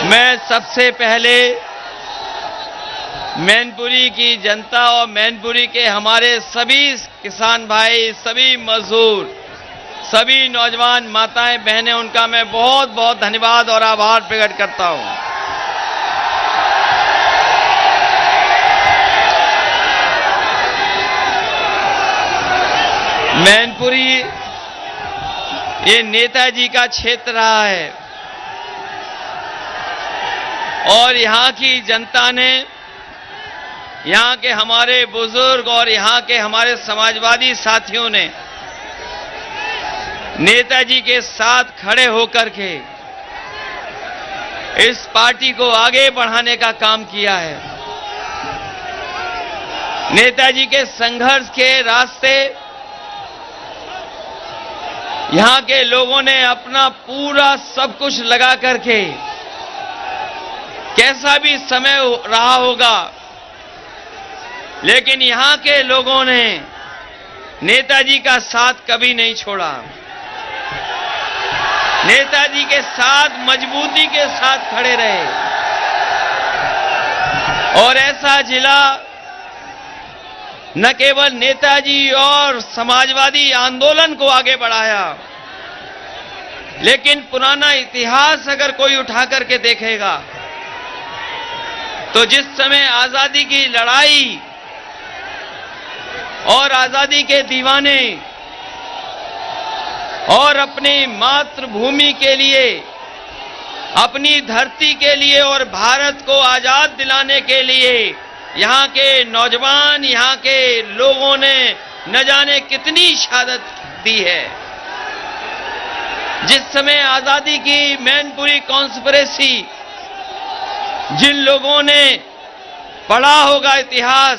मैं सबसे पहले मैनपुरी की जनता और मैनपुरी के हमारे सभी किसान भाई, सभी मजदूर, सभी नौजवान माताएं बहनें, उनका मैं बहुत बहुत धन्यवाद और आभार प्रकट करता हूं। मैनपुरी ये नेताजी का क्षेत्र रहा है और यहां की जनता ने, यहां के हमारे बुजुर्ग और यहां के हमारे समाजवादी साथियों ने नेताजी के साथ खड़े होकर के इस पार्टी को आगे बढ़ाने का काम किया है। नेताजी के संघर्ष के रास्ते यहां के लोगों ने अपना पूरा सब कुछ लगा करके, कैसा भी समय रहा होगा, लेकिन यहां के लोगों ने नेताजी का साथ कभी नहीं छोड़ा। नेताजी के साथ मजबूती के साथ खड़े रहे और ऐसा जिला न केवल नेताजी और समाजवादी आंदोलन को आगे बढ़ाया, लेकिन पुराना इतिहास अगर कोई उठा करके देखेगा तो जिस समय आजादी की लड़ाई और आजादी के दीवाने और अपनी मातृभूमि के लिए, अपनी धरती के लिए और भारत को आजाद दिलाने के लिए यहां के नौजवान, यहां के लोगों ने न जाने कितनी शहादत दी है। जिस समय आजादी की मैनपुरी कॉन्स्पिरेसी, जिन लोगों ने पढ़ा होगा इतिहास,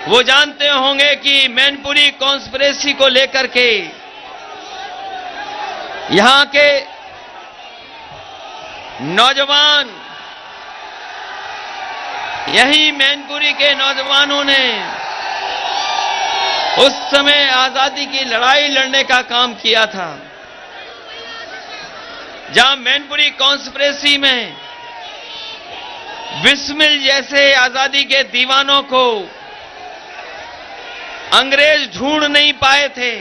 वो जानते होंगे कि मैनपुरी कॉन्स्पिरेसी को लेकर के यहां के नौजवान, यही मैनपुरी के नौजवानों ने उस समय आजादी की लड़ाई लड़ने का काम किया था। जहां मैनपुरी कॉन्स्पिरेसी में बिस्मिल जैसे आजादी के दीवानों को अंग्रेज ढूंढ नहीं पाए थे,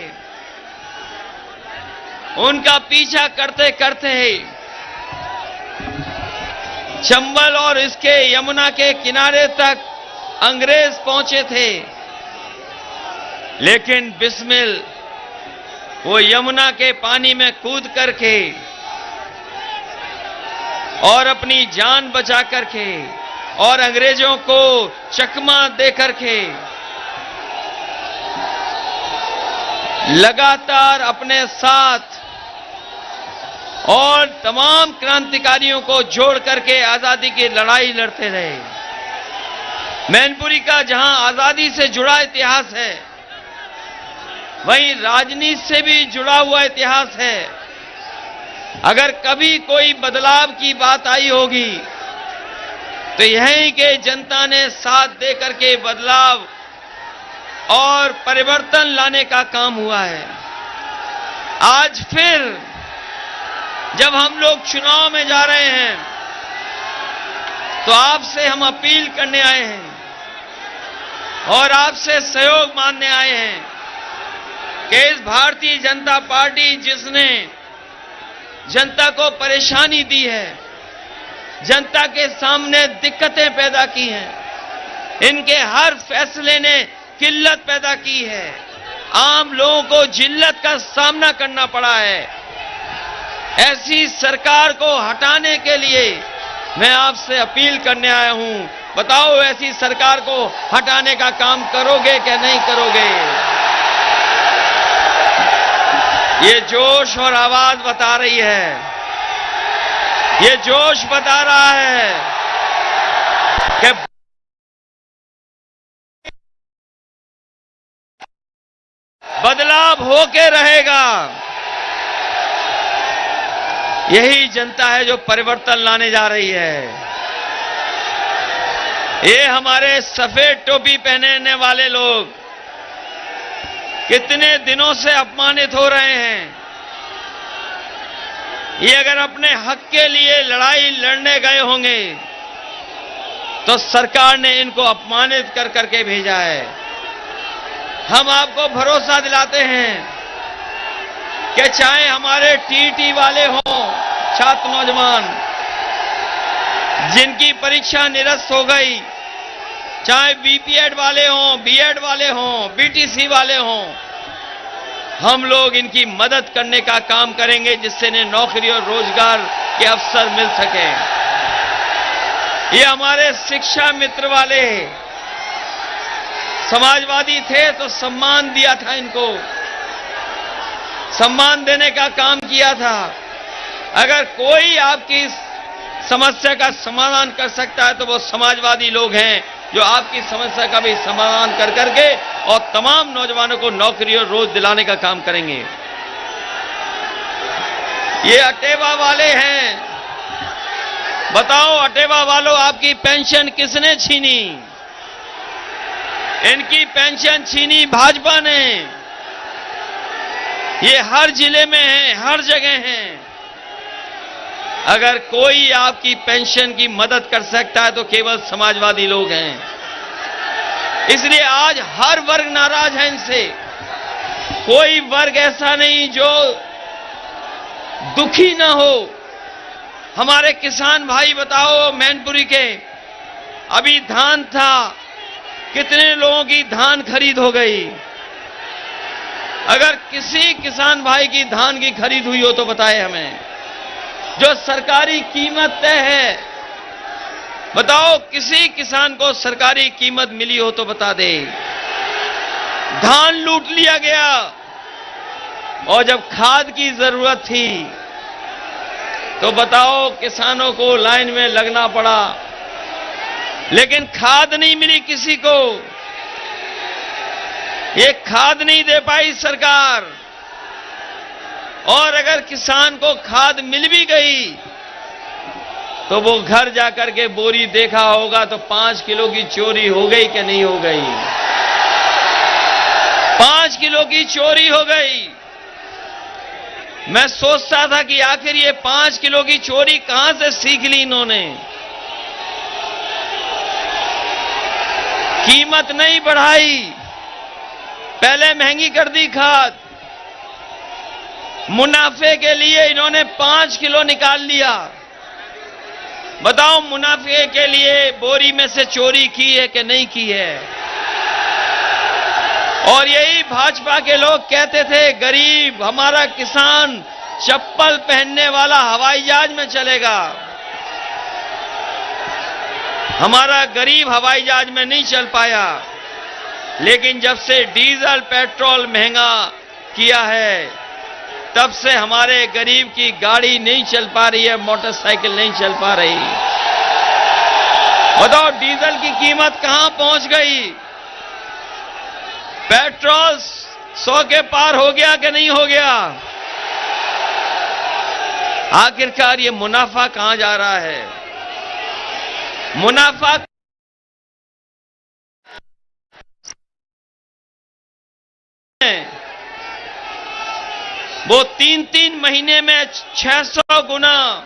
उनका पीछा करते करते चंबल और इसके यमुना के किनारे तक अंग्रेज पहुंचे थे, लेकिन बिस्मिल वो यमुना के पानी में कूद करके और अपनी जान बचा करके और अंग्रेजों को चकमा दे करके लगातार अपने साथ और तमाम क्रांतिकारियों को जोड़ करके आजादी की लड़ाई लड़ते रहे। मैनपुरी का जहां आजादी से जुड़ा इतिहास है, वहीं राजनीति से भी जुड़ा हुआ इतिहास है। अगर कभी कोई बदलाव की बात आई होगी तो यहीं के जनता ने साथ दे करके बदलाव और परिवर्तन लाने का काम हुआ है। आज फिर जब हम लोग चुनाव में जा रहे हैं तो आपसे हम अपील करने आए हैं और आपसे सहयोग मांगने आए हैं कि इस भारतीय जनता पार्टी, जिसने जनता को परेशानी दी है, जनता के सामने दिक्कतें पैदा की हैं, इनके हर फैसले ने किल्लत पैदा की है, आम लोगों को जिल्लत का सामना करना पड़ा है, ऐसी सरकार को हटाने के लिए मैं आपसे अपील करने आया हूं। बताओ, ऐसी सरकार को हटाने का काम करोगे कि नहीं करोगे? ये जोश और आवाज बता रही है, ये जोश बता रहा है कि बदलाव होके रहेगा। यही जनता है जो परिवर्तन लाने जा रही है। ये हमारे सफेद टोपी पहनने वाले लोग कितने दिनों से अपमानित हो रहे हैं। ये अगर अपने हक के लिए लड़ाई लड़ने गए होंगे तो सरकार ने इनको अपमानित कर करके भेजा है। हम आपको भरोसा दिलाते हैं कि चाहे हमारे टीटी वाले हों, छात्र नौजवान जिनकी परीक्षा निरस्त हो गई, चाहे बीपीएड वाले हों, बीएड वाले हों, बीटीसी वाले हों, हम लोग इनकी मदद करने का काम करेंगे जिससे इन्हें नौकरी और रोजगार के अवसर मिल सके। ये हमारे शिक्षा मित्र वाले समाजवादी थे तो सम्मान दिया था, इनको सम्मान देने का काम किया था। अगर कोई आपकी समस्या का समाधान कर सकता है तो वो समाजवादी लोग हैं जो आपकी समस्या का भी समाधान कर करके और तमाम नौजवानों को नौकरी और रोज दिलाने का काम करेंगे। ये अटेवा वाले हैं, बताओ अटेवा वालों, आपकी पेंशन किसने छीनी? इनकी पेंशन छीनी भाजपा ने। ये हर जिले में है, हर जगह है। अगर कोई आपकी पेंशन की मदद कर सकता है तो केवल समाजवादी लोग हैं। इसलिए आज हर वर्ग नाराज है इनसे। कोई वर्ग ऐसा नहीं जो दुखी ना हो। हमारे किसान भाई बताओ, मैनपुरी के अभी धान था, कितने लोगों की धान खरीद हो गई? अगर किसी किसान भाई की धान की खरीद हुई हो तो बताए हमें। जो सरकारी कीमत तय है, बताओ किसी किसान को सरकारी कीमत मिली हो तो बता दे। धान लूट लिया गया और जब खाद की जरूरत थी तो बताओ किसानों को लाइन में लगना पड़ा, लेकिन खाद नहीं मिली किसी को। ये खाद नहीं दे पाई सरकार। और अगर किसान को खाद मिल भी गई तो वो घर जाकर के बोरी देखा होगा तो 5 किलो की चोरी हो गई कि नहीं हो गई? 5 किलो की चोरी हो गई। मैं सोचता था कि आखिर ये 5 किलो की चोरी कहां से सीख ली इन्होंने। कीमत नहीं बढ़ाई, पहले महंगी कर दी खाद, मुनाफे के लिए इन्होंने 5 किलो निकाल लिया। बताओ मुनाफे के लिए बोरी में से चोरी की है कि नहीं की है? और यही भाजपा के लोग कहते थे गरीब हमारा किसान चप्पल पहनने वाला हवाई जहाज में चलेगा। हमारा गरीब हवाई जहाज में नहीं चल पाया, लेकिन जब से डीजल पेट्रोल महंगा किया है तब से हमारे गरीब की गाड़ी नहीं चल पा रही है, मोटरसाइकिल नहीं चल पा रही। बताओ डीजल की कीमत कहां पहुंच गई? पेट्रोल 100 के पार हो गया कि नहीं हो गया? आखिरकार ये मुनाफा कहां जा रहा है? मुनाफा वो 3-3 महीने में 600 गुना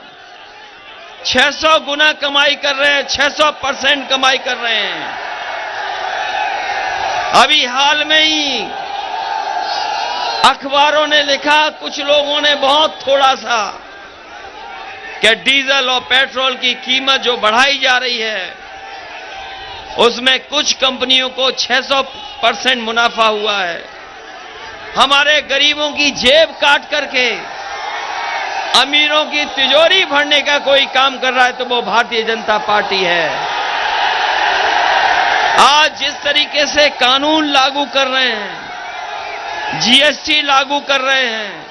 कमाई कर रहे हैं, 600% कमाई कर रहे हैं। अभी हाल में ही अखबारों ने लिखा, कुछ लोगों ने बहुत थोड़ा सा, कि डीजल और पेट्रोल की कीमत जो बढ़ाई जा रही है उसमें कुछ कंपनियों को 600% मुनाफा हुआ है। हमारे गरीबों की जेब काट करके अमीरों की तिजोरी भरने का कोई काम कर रहा है तो वो भारतीय जनता पार्टी है। आज जिस तरीके से कानून लागू कर रहे हैं, जीएसटी लागू कर रहे हैं,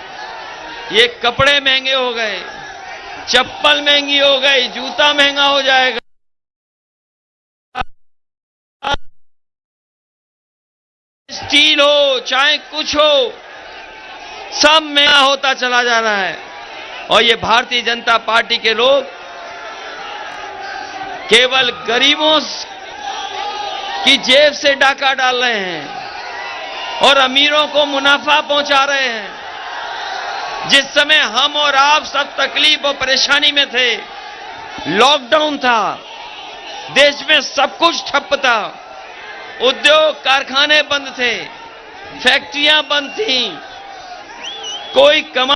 ये कपड़े महंगे हो गए, चप्पल महंगी हो गई, जूता महंगा हो जाएगा, स्टील हो चाहे कुछ हो, सब महंगा होता चला जा रहा है। और ये भारतीय जनता पार्टी के लोग केवल गरीबों की जेब से डाका डाल रहे हैं और अमीरों को मुनाफा पहुंचा रहे हैं। जिस समय हम और आप सब तकलीफ और परेशानी में थे, लॉकडाउन था, देश में सब कुछ ठप था, उद्योग कारखाने बंद थे, फैक्ट्रियां बंद थीं, कोई कमा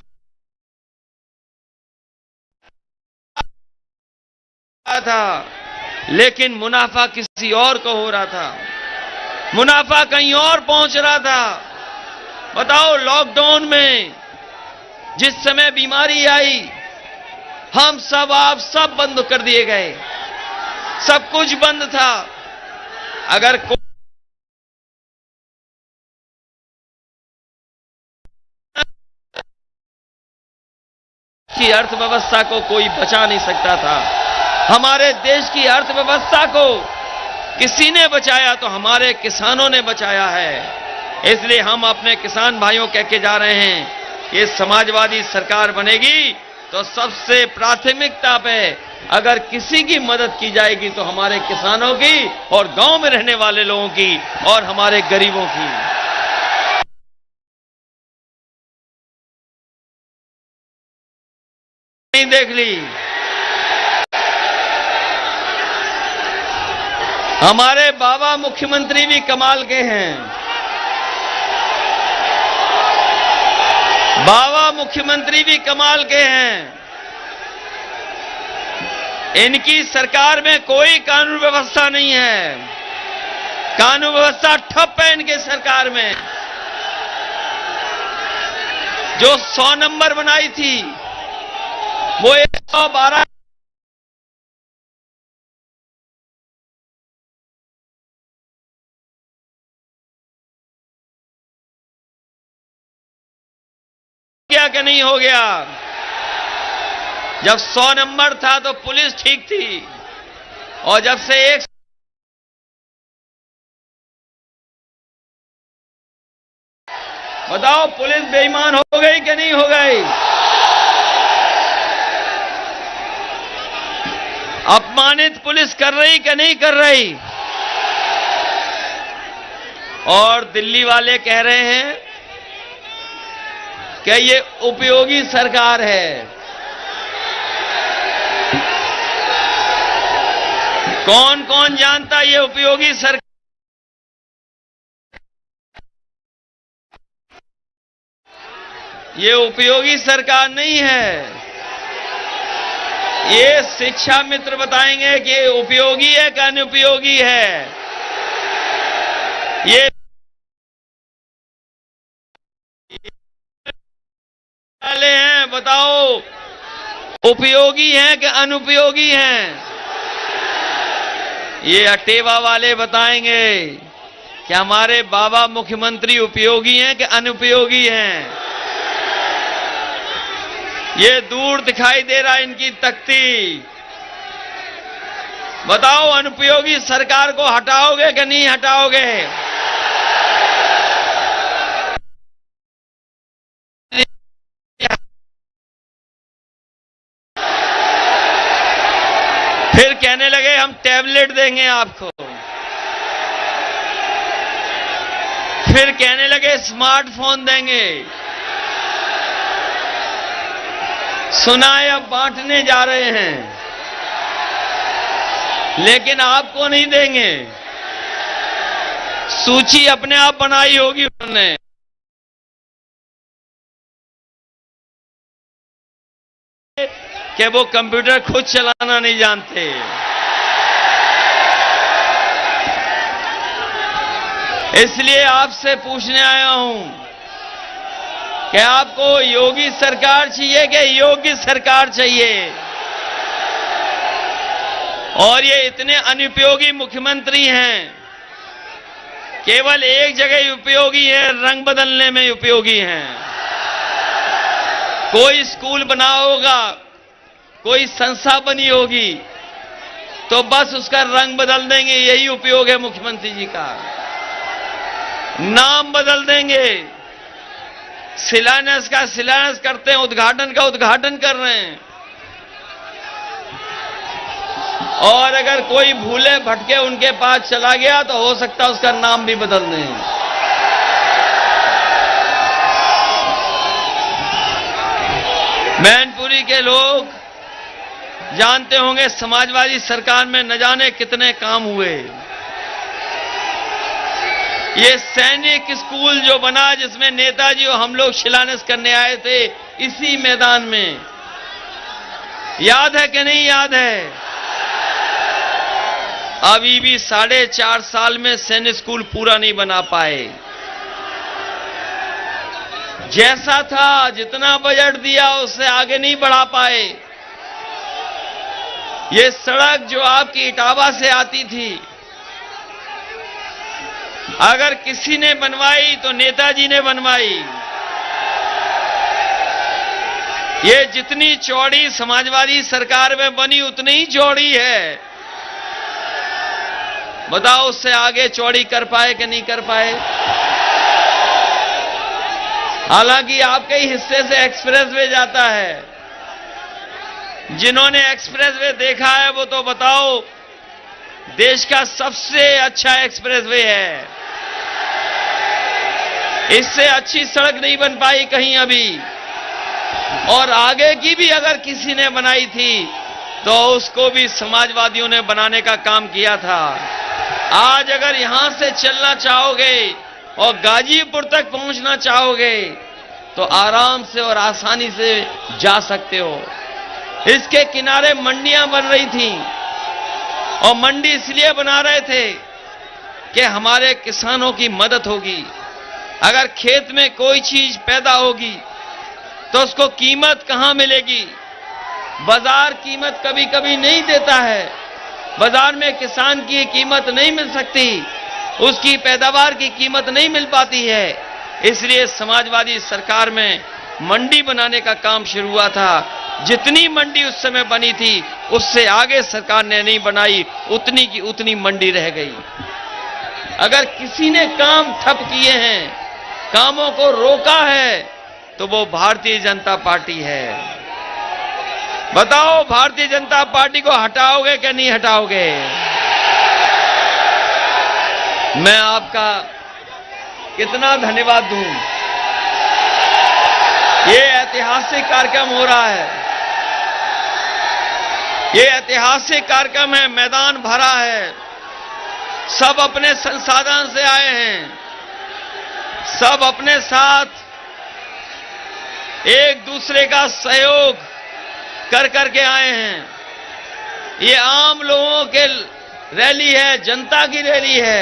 था, लेकिन मुनाफा किसी और को हो रहा था, मुनाफा कहीं और पहुंच रहा था। बताओ, लॉकडाउन में जिस समय बीमारी आई, हम सब आप सब बंद कर दिए गए, सब कुछ बंद था। अगर की अर्थव्यवस्था को कोई बचा नहीं सकता था, हमारे देश की अर्थव्यवस्था को किसी ने बचाया तो हमारे किसानों ने बचाया है। इसलिए हम अपने किसान भाइयों कह के जा रहे हैं, ये समाजवादी सरकार बनेगी तो सबसे प्राथमिकता पे अगर किसी की मदद की जाएगी तो हमारे किसानों की और गांव में रहने वाले लोगों की और हमारे गरीबों की। नहीं देख ली, हमारे बाबा मुख्यमंत्री भी कमाल के हैं। बाबा मुख्यमंत्री भी कमाल के हैं। इनकी सरकार में कोई कानून व्यवस्था नहीं है, कानून व्यवस्था ठप है इनके सरकार में। जो 100 नंबर बनाई थी वो 112 क्या कि नहीं हो गया। जब 100 नंबर था तो पुलिस ठीक थी, और जब से एक बताओ पुलिस बेईमान हो गई कि नहीं हो गई। अपमानित पुलिस कर रही कि नहीं कर रही। और दिल्ली वाले कह रहे हैं कि ये उपयोगी सरकार है। कौन कौन जानता ये उपयोगी सरकार? ये उपयोगी सरकार नहीं है। ये शिक्षा मित्र बताएंगे कि ये उपयोगी है कि अनुपयोगी है। ये वाले हैं, बताओ उपयोगी हैं कि अनुपयोगी हैं। ये अटेवा वाले बताएंगे कि हमारे बाबा मुख्यमंत्री उपयोगी हैं कि अनुपयोगी हैं। ये दूर दिखाई दे रहा है इनकी तख्ती। बताओ अनुपयोगी सरकार को हटाओगे कि नहीं हटाओगे? फिर कहने लगे हम टैबलेट देंगे आपको, फिर कहने लगे स्मार्टफोन देंगे। सुना है अब बांटने जा रहे हैं, लेकिन आपको नहीं देंगे। सूची अपने आप बनाई होगी उन्होंने। कि वो कंप्यूटर खुद चलाना नहीं जानते। इसलिए आपसे पूछने आया हूं कि आपको योगी सरकार चाहिए कि योग्य सरकार चाहिए? और ये इतने अनुपयोगी मुख्यमंत्री हैं, केवल एक जगह उपयोगी है, रंग बदलने में उपयोगी हैं। कोई स्कूल बना होगा, कोई संस्था बनी होगी तो बस उसका रंग बदल देंगे, यही उपयोग है मुख्यमंत्री जी का। नाम बदल देंगे, शिलान्यास का शिलान्यास करते हैं, उद्घाटन का उद्घाटन कर रहे हैं। और अगर कोई भूले भटके उनके पास चला गया तो हो सकता है उसका नाम भी बदल दें। मैनपुरी के लोग जानते होंगे समाजवादी सरकार में न जाने कितने काम हुए। ये सैनिक स्कूल जो बना जिसमें नेताजी और हम लोग शिलान्यास करने आए थे इसी मैदान में, याद है कि नहीं याद है? अभी भी 4.5 साल में सैनिक स्कूल पूरा नहीं बना पाए। जैसा था जितना बजट दिया उससे आगे नहीं बढ़ा पाए। ये सड़क जो आपकी इटावा से आती थी, अगर किसी ने बनवाई तो नेताजी ने बनवाई। ये जितनी चौड़ी समाजवादी सरकार में बनी उतनी ही चौड़ी है। बताओ उससे आगे चौड़ी कर पाए कि नहीं कर पाए? हालांकि आपके ही हिस्से से एक्सप्रेसवे जाता है। जिन्होंने एक्सप्रेसवे देखा है वो तो बताओ, देश का सबसे अच्छा एक्सप्रेसवे है। इससे अच्छी सड़क नहीं बन पाई कहीं अभी। और आगे की भी अगर किसी ने बनाई थी तो उसको भी समाजवादियों ने बनाने का काम किया था। आज अगर यहां से चलना चाहोगे और गाजीपुर तक पहुंचना चाहोगे तो आराम से और आसानी से जा सकते हो। इसके किनारे मंडियां बन रही थी और मंडी इसलिए बना रहे थे कि हमारे किसानों की मदद होगी। अगर खेत में कोई चीज पैदा होगी तो उसको कीमत कहां मिलेगी? बाजार कीमत कभी कभी नहीं देता है। बाजार में किसान की कीमत नहीं मिल सकती, उसकी पैदावार की कीमत नहीं मिल पाती है। इसलिए समाजवादी सरकार में मंडी बनाने का काम शुरू हुआ था। जितनी मंडी उस समय बनी थी उससे आगे सरकार ने नहीं बनाई, उतनी की उतनी मंडी रह गई। अगर किसी ने काम ठप किए हैं, कामों को रोका है, तो वो भारतीय जनता पार्टी है। बताओ भारतीय जनता पार्टी को हटाओगे कि नहीं हटाओगे? मैं आपका कितना धन्यवाद दूं। ये ऐतिहासिक कार्यक्रम हो रहा है, ये ऐतिहासिक कार्यक्रम है। मैदान भरा है, सब अपने संसाधन से आए हैं, सब अपने साथ एक दूसरे का सहयोग कर करके आए हैं। ये आम लोगों के रैली है, जनता की रैली है।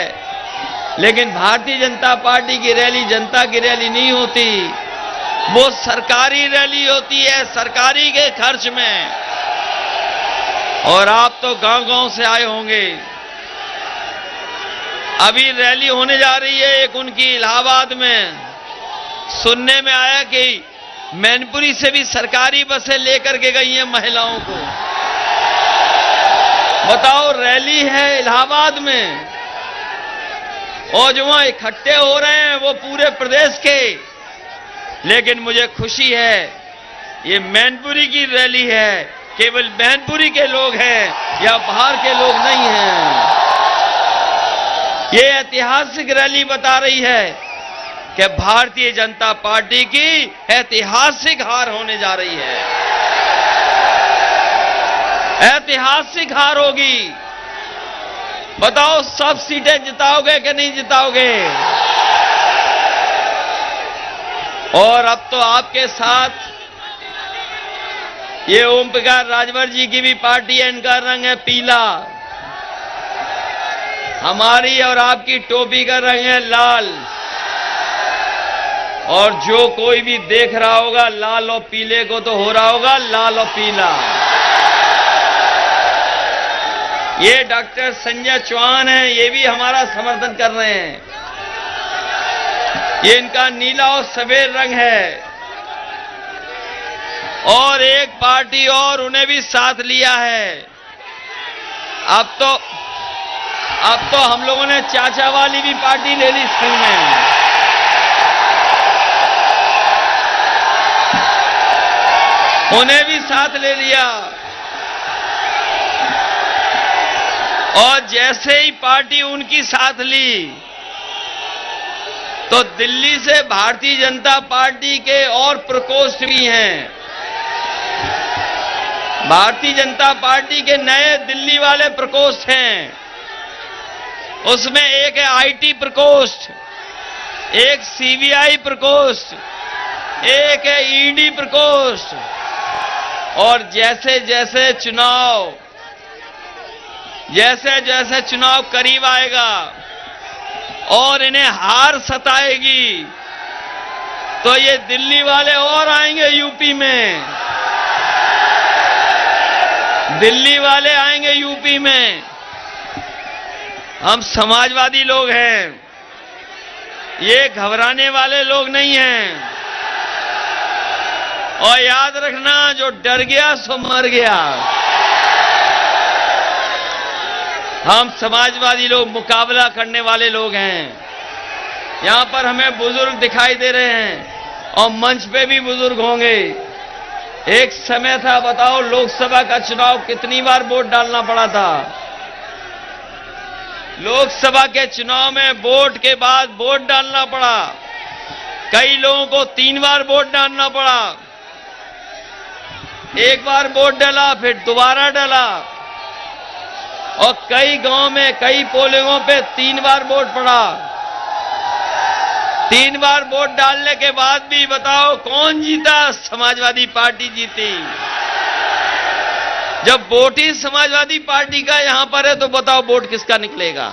लेकिन भारतीय जनता पार्टी की रैली जनता की रैली नहीं होती, वो सरकारी रैली होती है, सरकारी के खर्च में। और आप तो गांव-गांव से आए होंगे। अभी रैली होने जा रही है एक उनकी इलाहाबाद में। सुनने में आया कि मैनपुरी से भी सरकारी बसें लेकर के गई हैं महिलाओं को। बताओ रैली है इलाहाबाद में और जो वहां इकट्ठे हो रहे हैं वो पूरे प्रदेश के। लेकिन मुझे खुशी है ये मैनपुरी की रैली है, केवल मैनपुरी के लोग हैं या बाहर के लोग नहीं हैं। ये ऐतिहासिक रैली बता रही है कि भारतीय जनता पार्टी की ऐतिहासिक हार होने जा रही है। ऐतिहासिक हार होगी। बताओ सब सीटें जिताओगे कि नहीं जिताओगे? और अब तो आपके साथ ये ओम प्रकाश राजभर जी की भी पार्टी है, इनका रंग है पीला। हमारी और आपकी टोपी का रंग है लाल। और जो कोई भी देख रहा होगा लाल और पीले को तो हो रहा होगा लाल और पीला। ये डॉक्टर संजय चौहान हैं, ये भी हमारा समर्थन कर रहे हैं। ये इनका नीला और सफेद रंग है। और एक पार्टी और उन्हें भी साथ लिया है। अब तो हम लोगों ने चाचा वाली भी पार्टी ले ली स्कूल में। उन्हें भी साथ ले लिया। और जैसे ही पार्टी उनकी साथ ली तो दिल्ली से भारतीय जनता पार्टी के और प्रकोष्ठ भी हैं। भारतीय जनता पार्टी के नए दिल्ली वाले प्रकोष्ठ हैं। उसमें एक है आईटी प्रकोष्ठ, एक सीबीआई प्रकोष्ठ, एक है ईडी प्रकोष्ठ। और जैसे जैसे चुनाव करीब आएगा और इन्हें हार सताएगी तो ये दिल्ली वाले और आएंगे यूपी में, दिल्ली वाले आएंगे यूपी में। हम समाजवादी लोग हैं, ये घबराने वाले लोग नहीं हैं। और याद रखना, जो डर गया सो मर गया। हम समाजवादी लोग मुकाबला करने वाले लोग हैं। यहां पर हमें बुजुर्ग दिखाई दे रहे हैं और मंच पे भी बुजुर्ग होंगे। एक समय था, बताओ, लोकसभा का चुनाव कितनी बार वोट डालना पड़ा था। लोकसभा के चुनाव में वोट के बाद वोट डालना पड़ा। कई लोगों को 3 बार वोट डालना पड़ा। एक बार वोट डाला, फिर दोबारा डाला, और कई गांव में कई पोलिंगों पे 3 बार वोट पड़ा। 3 बार वोट डालने के बाद भी बताओ कौन जीता? समाजवादी पार्टी जीती। जब वोट ही समाजवादी पार्टी का यहां पर है तो बताओ वोट किसका निकलेगा?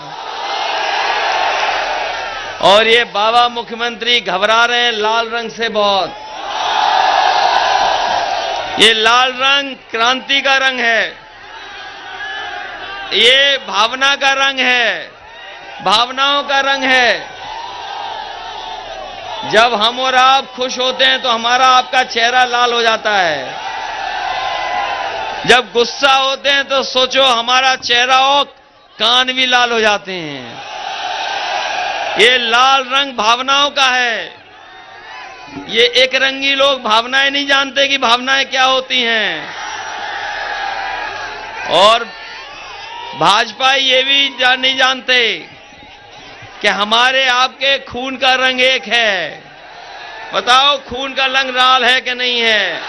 और ये बाबा मुख्यमंत्री घबरा रहे हैं लाल रंग से बहुत। ये लाल रंग क्रांति का रंग है, ये भावना का रंग है, भावनाओं का रंग है। जब हम और आप खुश होते हैं तो हमारा आपका चेहरा लाल हो जाता है। जब गुस्सा होते हैं तो सोचो हमारा चेहरा और कान भी लाल हो जाते हैं। ये लाल रंग भावनाओं का है। ये एक रंगी लोग भावनाएं नहीं जानते कि भावनाएं क्या होती हैं। और भाजपा ये भी नहीं जानते कि हमारे आपके खून का रंग एक है। बताओ खून का रंग लाल है कि नहीं है?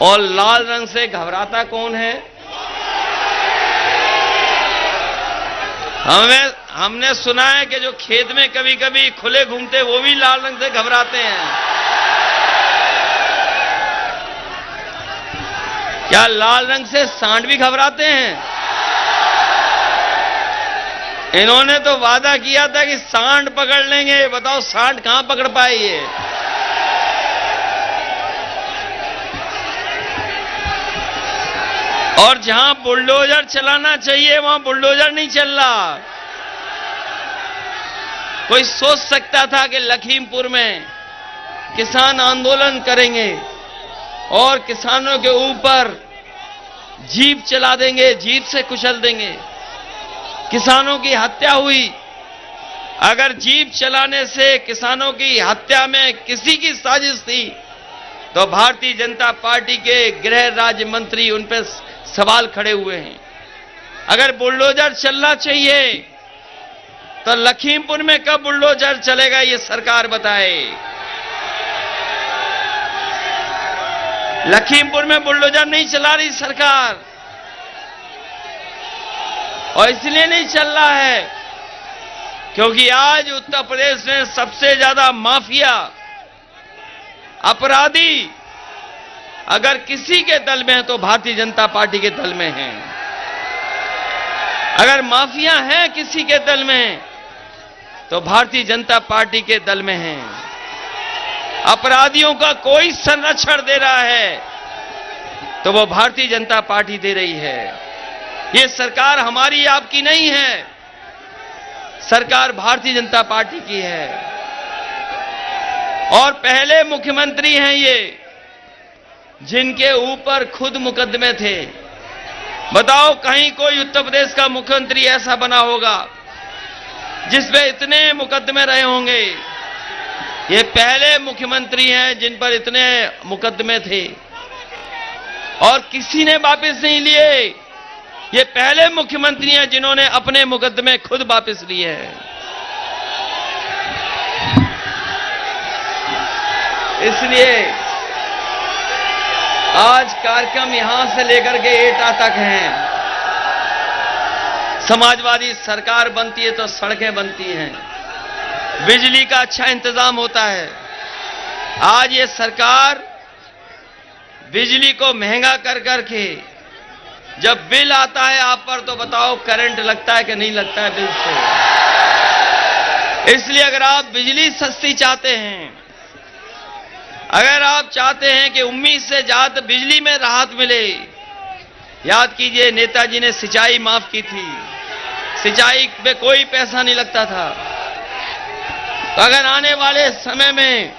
और लाल रंग से घबराता कौन है? हमने सुना है कि जो खेत में कभी कभी खुले घूमते वो भी लाल रंग से घबराते हैं। क्या लाल रंग से सांड भी घबराते हैं? इन्होंने तो वादा किया था कि सांड पकड़ लेंगे। बताओ सांड कहां पकड़ पाए ये? और जहां बुलडोजर चलाना चाहिए वहां बुलडोजर नहीं चल रहा। कोई सोच सकता था कि लखीमपुर में किसान आंदोलन करेंगे और किसानों के ऊपर जीप चला देंगे, जीप से कुचल देंगे। किसानों की हत्या हुई। अगर जीप चलाने से किसानों की हत्या में किसी की साजिश थी तो भारतीय जनता पार्टी के गृह राज्य मंत्री उन पर सवाल खड़े हुए हैं। अगर बुलडोजर चलना चाहिए तो लखीमपुर में कब बुलडोजर चलेगा ये सरकार बताए। लखीमपुर में बुलडोजर नहीं चला रही सरकार, और इसलिए नहीं चल रहा है क्योंकि आज उत्तर प्रदेश में सबसे ज्यादा माफिया अपराधी अगर किसी के दल में है तो भारतीय जनता पार्टी के दल में है। अगर माफिया है किसी के दल में तो भारतीय जनता पार्टी के दल में है। अपराधियों का कोई संरक्षण दे रहा है तो वो भारतीय जनता पार्टी दे रही है। ये सरकार हमारी आपकी नहीं है, सरकार भारतीय जनता पार्टी की है। और पहले मुख्यमंत्री हैं ये जिनके ऊपर खुद मुकदमे थे। बताओ कहीं कोई उत्तर प्रदेश का मुख्यमंत्री ऐसा बना होगा जिसपे इतने मुकदमे रहे होंगे? ये पहले मुख्यमंत्री हैं जिन पर इतने मुकदमे थे और किसी ने वापस नहीं लिए। ये पहले मुख्यमंत्री हैं जिन्होंने अपने मुकदमे खुद वापस लिए हैं। आज कार्यक्रम यहां से लेकर के एटा तक हैं। समाजवादी सरकार बनती है तो सड़कें बनती हैं, बिजली का अच्छा इंतजाम होता है। आज ये सरकार बिजली को महंगा कर करके जब बिल आता है आप पर तो बताओ करंट लगता है कि नहीं लगता है बिल से। इसलिए अगर आप बिजली सस्ती चाहते हैं, अगर आप चाहते हैं कि उम्मीद से ज्यादा बिजली में राहत मिले, याद कीजिए नेताजी ने सिंचाई माफ की थी, सिंचाई में कोई पैसा नहीं लगता था। तो अगर आने वाले समय में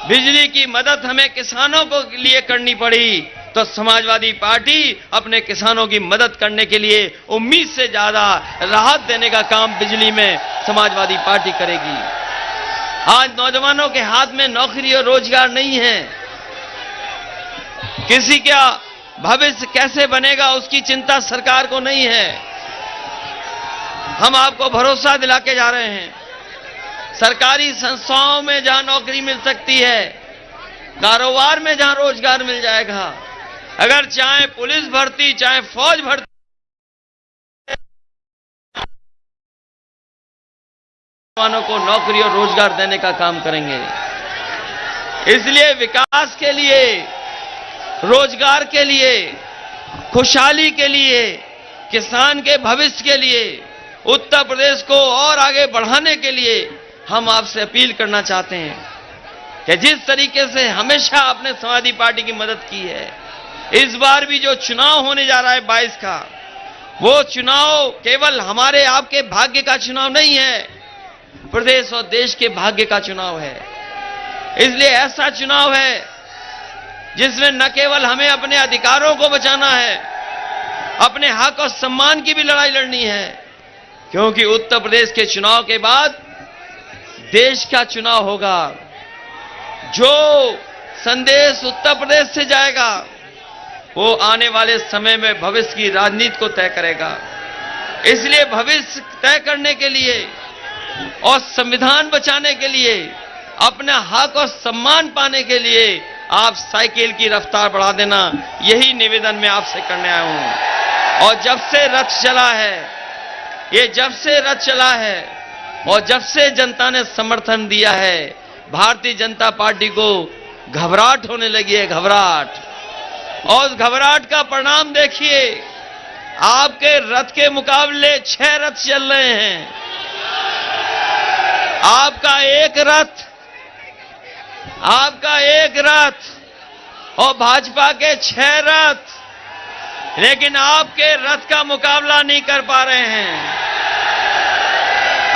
बिजली की मदद हमें किसानों को लिए करनी पड़ी तो समाजवादी पार्टी अपने किसानों की मदद करने के लिए उम्मीद से ज्यादा राहत देने का काम बिजली में समाजवादी पार्टी करेगी। आज नौजवानों के हाथ में नौकरी और रोजगार नहीं है, किसी का भविष्य कैसे बनेगा उसकी चिंता सरकार को नहीं है। हम आपको भरोसा दिला के जा रहे हैं, सरकारी संस्थाओं में जहां नौकरी मिल सकती है, कारोबार में जहां रोजगार मिल जाएगा, अगर चाहे पुलिस भर्ती चाहे फौज भर्ती, नौजवानों को नौकरी और रोजगार देने का काम करेंगे। इसलिए विकास के लिए, रोजगार के लिए, खुशहाली के लिए, किसान के भविष्य के लिए, उत्तर प्रदेश को और आगे बढ़ाने के लिए हम आपसे अपील करना चाहते हैं कि जिस तरीके से हमेशा आपने समाजवादी पार्टी की मदद की है, इस बार भी जो चुनाव होने जा रहा है 22 का, वो चुनाव केवल हमारे आपके भाग्य का चुनाव नहीं है, प्रदेश और देश के भाग्य का चुनाव है। इसलिए ऐसा चुनाव है जिसमें न केवल हमें अपने अधिकारों को बचाना है, अपने हक और सम्मान की भी लड़ाई लड़नी है, क्योंकि उत्तर प्रदेश के चुनाव के बाद देश का चुनाव होगा। जो संदेश उत्तर प्रदेश से जाएगा वो आने वाले समय में भविष्य की राजनीति को तय करेगा। इसलिए भविष्य तय करने के लिए और संविधान बचाने के लिए, अपना हक और सम्मान पाने के लिए आप साइकिल की रफ्तार बढ़ा देना, यही निवेदन मैं आपसे करने आया हूं। और जब से रथ चला है, ये जब से रथ चला है और जब से जनता ने समर्थन दिया है, भारतीय जनता पार्टी को घबराहट होने लगी है, घबराहट। और उस घबराहट का परिणाम देखिए, आपके रथ के मुकाबले 6 रथ चल रहे हैं। आपका एक रथ और भाजपा के 6 रथ, लेकिन आपके रथ का मुकाबला नहीं कर पा रहे हैं,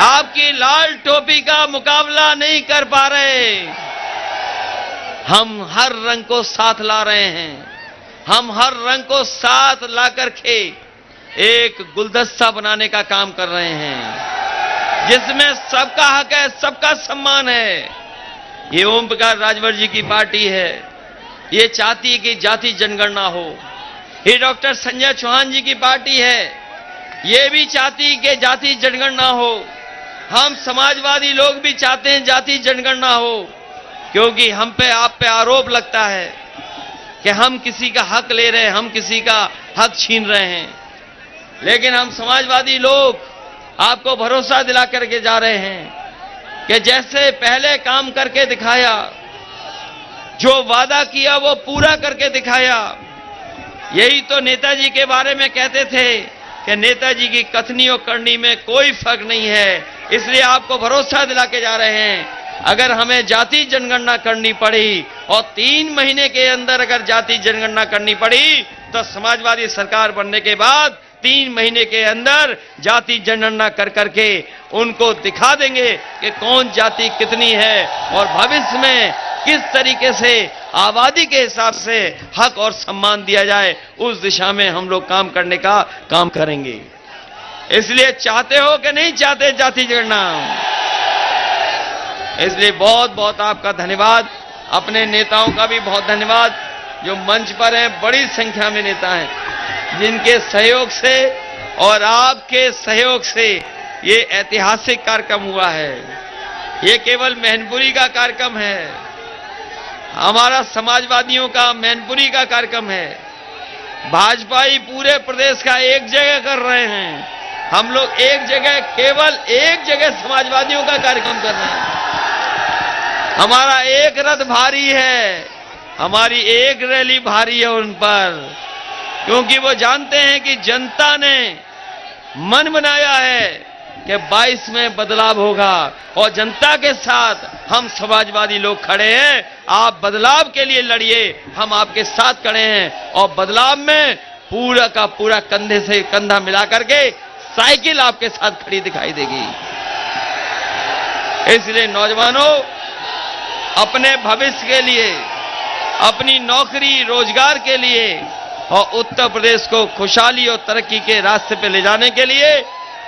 आपकी लाल टोपी का मुकाबला नहीं कर पा रहे। हम हर रंग को साथ ला रहे हैं, हम हर रंग को साथ ला करके एक गुलदस्ता बनाने का काम कर रहे हैं, जिसमें सबका हक है, सबका सम्मान है। ये ओम प्रकाश राजभर जी की पार्टी है, ये चाहती है कि जाति जनगणना हो। ये डॉक्टर संजय चौहान जी की पार्टी है, ये भी चाहती है कि जाति जनगणना हो। हम समाजवादी लोग भी चाहते हैं जाति जनगणना हो, क्योंकि हम पे आप पे आरोप लगता है कि हम किसी का हक ले रहे हैं, हम किसी का हक छीन रहे हैं। लेकिन हम समाजवादी लोग आपको भरोसा दिला करके जा रहे हैं कि जैसे पहले काम करके दिखाया, जो वादा किया वो पूरा करके दिखाया। यही तो नेताजी के बारे में कहते थे कि नेताजी की कथनी और करनी में कोई फर्क नहीं है। इसलिए आपको भरोसा दिला के जा रहे हैं, अगर हमें जाति जनगणना करनी पड़ी और 3 महीने के अंदर अगर जाति जनगणना करनी पड़ी तो समाजवादी सरकार बनने के बाद 3 महीने के अंदर जाति जनगणना कर करके उनको दिखा देंगे कि कौन जाति कितनी है और भविष्य में किस तरीके से आबादी के हिसाब से हक और सम्मान दिया जाए, उस दिशा में हम लोग काम करने का काम करेंगे। इसलिए चाहते हो कि नहीं चाहते जाति जनगणना? इसलिए बहुत बहुत आपका धन्यवाद, अपने नेताओं का भी बहुत धन्यवाद जो मंच पर हैं। बड़ी संख्या में नेता हैं जिनके सहयोग से और आपके सहयोग से ये ऐतिहासिक कार्यक्रम हुआ है। ये केवल मैनपुरी का कार्यक्रम है, हमारा समाजवादियों का मैनपुरी का कार्यक्रम है। भाजपाई पूरे प्रदेश का एक जगह कर रहे हैं। हम लोग एक जगह, केवल एक जगह समाजवादियों का कार्यक्रम कर रहे हैं। हमारा एक रथ भारी है, हमारी एक रैली भारी है उन पर, क्योंकि वो जानते हैं कि जनता ने मन बनाया है कि 22 में बदलाव होगा और जनता के साथ हम समाजवादी लोग खड़े हैं। आप बदलाव के लिए लड़िए, हम आपके साथ खड़े हैं और बदलाव में पूरा का पूरा कंधे से कंधा मिला करके साइकिल आपके साथ खड़ी दिखाई देगी। इसलिए नौजवानों, अपने भविष्य के लिए, अपनी नौकरी रोजगार के लिए और उत्तर प्रदेश को खुशहाली और तरक्की के रास्ते पे ले जाने के लिए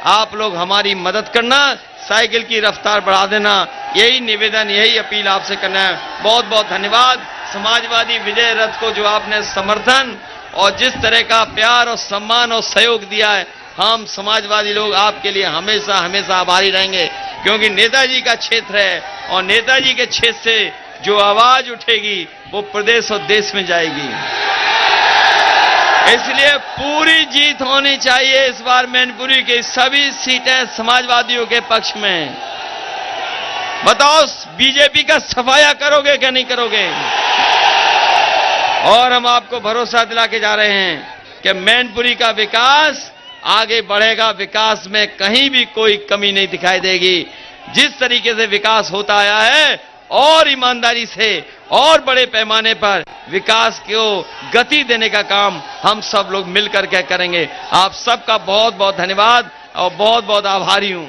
आप लोग हमारी मदद करना, साइकिल की रफ्तार बढ़ा देना, यही निवेदन, यही अपील आपसे करना है। बहुत बहुत धन्यवाद। समाजवादी विजय रथ को जो आपने समर्थन और जिस तरह का प्यार और सम्मान और सहयोग दिया है, हम समाजवादी लोग आपके लिए हमेशा हमेशा आभारी रहेंगे, क्योंकि नेताजी का क्षेत्र है और नेताजी के क्षेत्र से जो आवाज उठेगी वो प्रदेश और देश में जाएगी। इसलिए पूरी जीत होनी चाहिए इस बार मैनपुरी की सभी सीटें समाजवादियों के पक्ष में। बताओ, बीजेपी का सफाया करोगे क्या नहीं करोगे? और हम आपको भरोसा दिला के जा रहे हैं कि मैनपुरी का विकास आगे बढ़ेगा। विकास में कहीं भी कोई कमी नहीं दिखाई देगी। जिस तरीके से विकास होता आया है और ईमानदारी से और बड़े पैमाने पर विकास को गति देने का काम हम सब लोग मिलकर के करेंगे। आप सबका बहुत बहुत धन्यवाद और बहुत बहुत आभारी हूं।